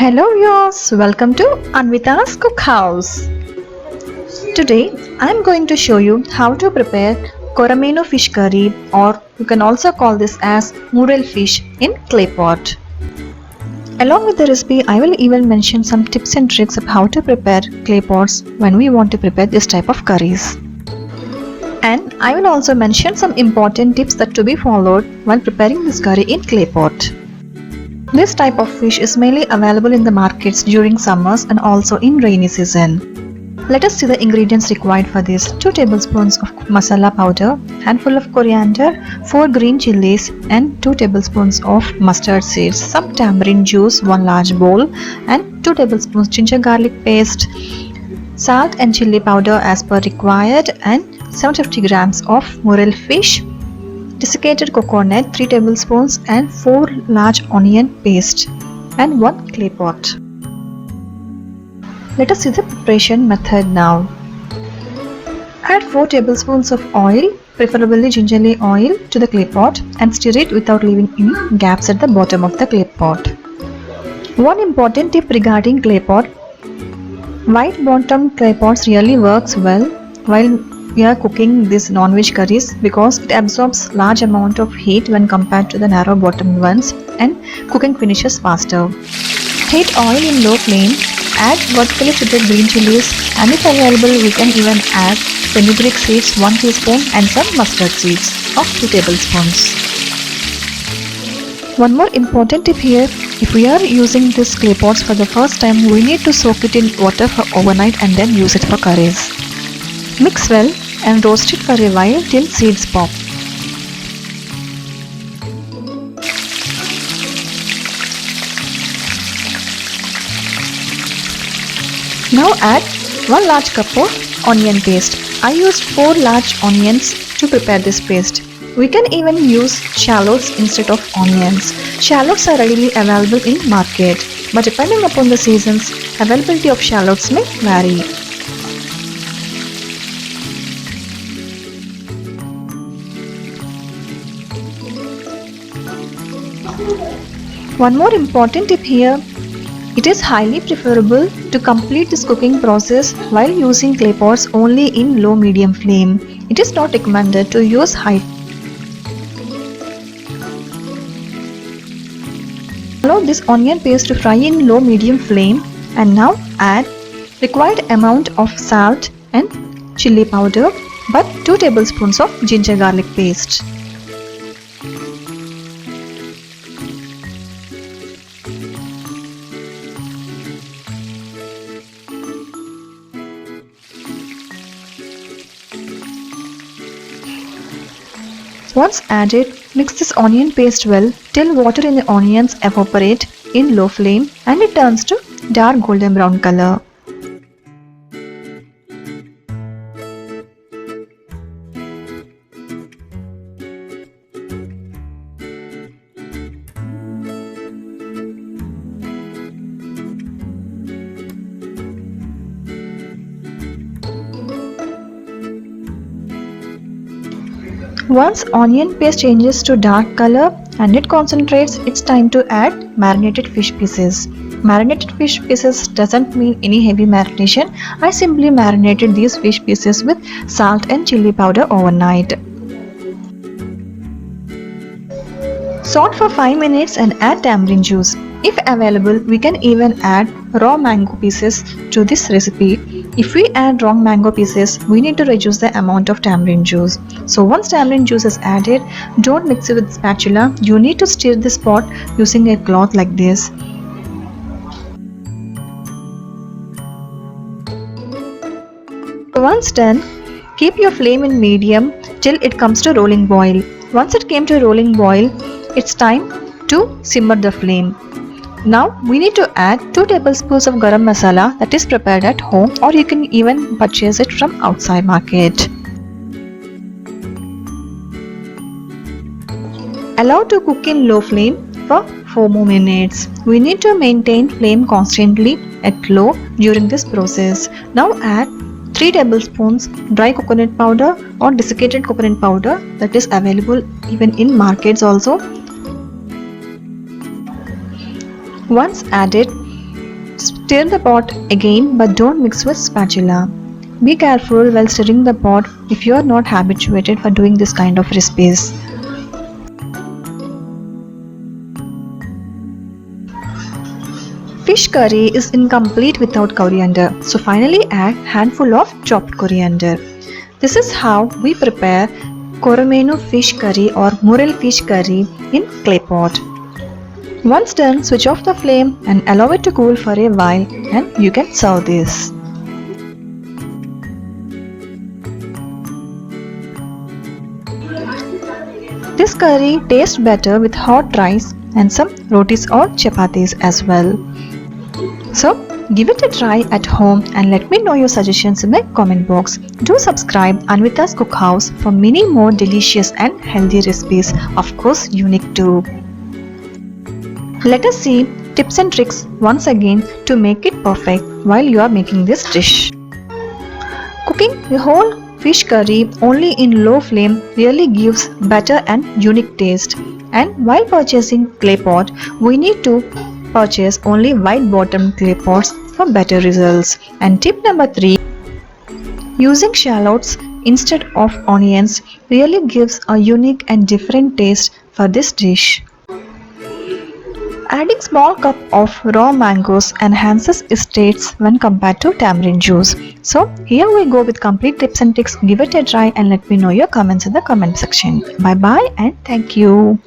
Hello viewers, welcome to Anwitas Cook House. Today I am going to show you how to prepare Koramenu fish curry, or you can also call this as noodle fish in clay pot. Along with the recipe, I will even mention some tips and tricks of how to prepare clay pots when we want to prepare this type of curries. And I will also mention some important tips that to be followed while preparing this curry in clay pot. This type of fish is mainly available in the markets during summers and also in rainy season. Let us see the ingredients required for this. 2 tablespoons of masala powder, handful of coriander, 4 green chilies and 2 tablespoons of mustard seeds, some tamarind juice, 1 large bowl and 2 tablespoons ginger garlic paste, salt and chili powder as per required, and 750 grams of morel fish, desiccated coconut 3 tablespoons and 4 large onion paste and 1 clay pot. Let us see the preparation method now. Add 4 tablespoons of oil, preferably gingerly oil, to the clay pot and stir it without leaving any gaps at the bottom of the clay pot. One important tip regarding clay pot: white bottom clay pots really works well while we are cooking these non-veg curries because it absorbs large amount of heat when compared to the narrow bottomed ones, and cooking finishes faster. Heat oil in low flame, add vertically shredded green chilies, and if available we can even add fenugreek seeds 1 teaspoon and some mustard seeds of 2 tablespoons. One more important tip here: if we are using these clay pots for the first time, we need to soak it in water for overnight and then use it for curries. Mix well and roast it for a while till seeds pop. Now add 1 large cup of onion paste. I used 4 large onions to prepare this paste. We can even use shallots instead of onions. Shallots are readily available in market, but depending upon the seasons, availability of shallots may vary. One more important tip here: it is highly preferable to complete this cooking process while using clay pots only in low-medium flame. It is not recommended to use high. Allow this onion paste to fry in low-medium flame, and now add required amount of salt and chili powder, but 2 tablespoons of ginger garlic paste. Once added, mix this onion paste well till water in the onions evaporate in low flame and it turns to dark golden brown color. Once onion paste changes to dark color and it concentrates, it's time to add marinated fish pieces. Marinated fish pieces doesn't mean any heavy marination. I simply marinated these fish pieces with salt and chili powder overnight. Saute for 5 minutes and add tamarind juice. If available, we can even add raw mango pieces to this recipe. If we add raw mango pieces, we need to reduce the amount of tamarind juice. So once tamarind juice is added, don't mix it with spatula. You need to stir this pot using a cloth like this. Once done, keep your flame in medium till it comes to rolling boil. Once it came to rolling boil, it's time to simmer the flame. Now we need to add 2 tablespoons of garam masala that is prepared at home, or you can even purchase it from outside market. Allow to cook in low flame for 4 more minutes. We need to maintain flame constantly at low during this process. Now add 3 tablespoons dry coconut powder or desiccated coconut powder that is available even in markets also. Once added, Stir the pot again but don't mix with spatula. Be careful while stirring the pot if you are not habituated for doing this kind of recipes. Fish curry is incomplete without coriander, so finally add handful of chopped coriander. This is how we prepare Koramenu fish curry or Murel fish curry in clay pot. Once done, switch off the flame and allow it to cool for a while and you can serve this. This curry tastes better with hot rice and some rotis or chapatis as well. So, give it a try at home and let me know your suggestions in the comment box. Do subscribe Anwitas Cookhouse for many more delicious and healthy recipes, of course unique too. Let us see tips and tricks once again to make it perfect while you are making this dish. Cooking the whole fish curry only in low flame really gives better and unique taste. And while purchasing clay pot, we need to purchase only wide bottom clay pots for better results. And tip number 3, using shallots instead of onions really gives a unique and different taste for this dish. Adding small cup of raw mangoes enhances its taste when compared to tamarind juice. So here we go with complete tips and tricks. Give it a try and let me know your comments in the comment section. Bye bye and thank you.